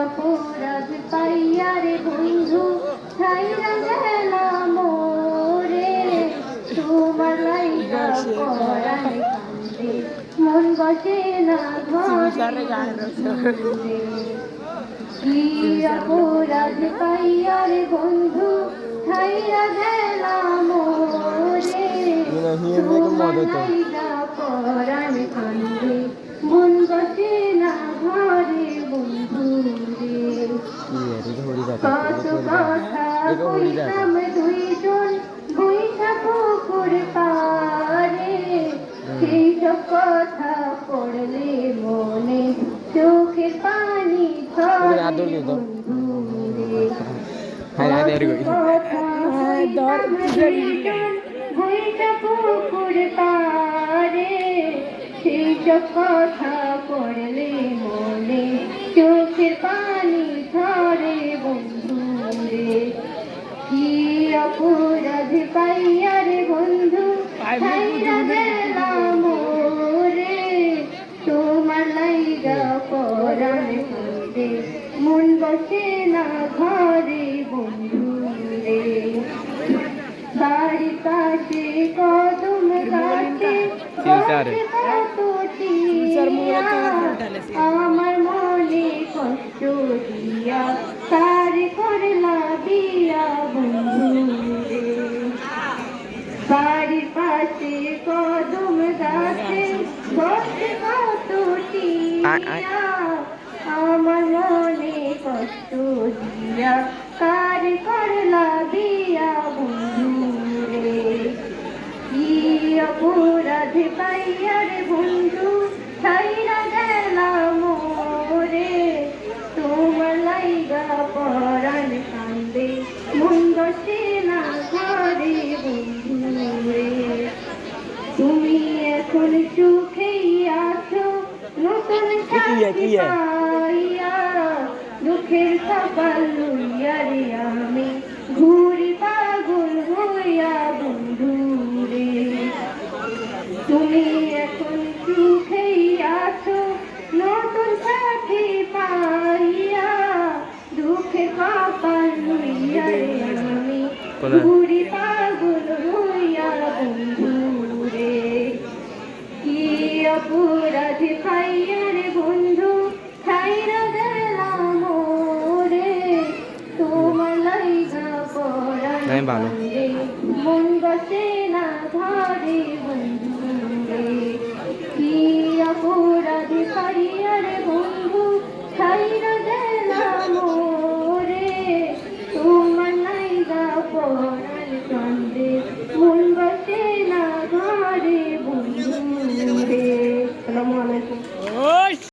অপরাধ পাইয়ারে বন্ধু ছাইরা গেলাম রে তোমার লাইগা পরাণে কান্দে মন বসে না ঘরে কি অপরাধ পাইয়ারে বন্ধু ছাইরা গেলাম রে তোমার লাইগা পরাণে কান্দে মন বসে না ঘরে বন্ধু রে কত কথা কইতাম দুইজন বইটা পুকুর পারে সেই সব কথা পড়লে মনে চোখের পানি ধরে বন্ধু রে বইটা পুকুর পারে সেই সব কথা পড়লে মনে চোখের পানি ধরে বন্ধু রে কি অপরাধ পাইয়ারে বন্ধু ছাইরা গেলাম রে তোমার লাইগা পরাণে কান্দে মন বসে না ঘরে বন্ধু রে বাড়ির পাশে কদম গাছে আমার মনে কষ্ট দিয়া তার করলা দিয়া বন্ধু রে বাড়ির পাশে কদম গাছে বসে কত আমার মনে কষ্ট দিয়া তার করলা দিয়া বন্ধু রে কি অপরাধ পাইয়ারে বন্ধু ছাইরা গেলাম রে তোমার লাইগা পরাণ কান্দে মন বসে না ঘরে বন্ধু রে তুমি এখন সুখেই আছো নতুন সাথী পাইয়া দুঃখের কপাল লইয়া রে আমি ঘুরি পাগল হইয়া বন্ধু রে তুমি এখন সুখেই আছো নতুন সাথী পাইয়া দুঃখের কপাল লইয়া রে আমি ঘুরি পাগল হইয়া বন্ধু রে কি অপরাধ পাইয়ারে বন্ধু ছাইরা গেলাম রে তোমার লাইগা পরাণে কান্দে মন বসে না ঘরে বন্ধু রে কি অপরাধ পাইয়ারে বন্ধু ছাইরা গেলাম রে তোমার লাইগা পরাণে কান্দে মন বসে না ঘরে বন্ধু রে। আসসালামু আলাইকুম।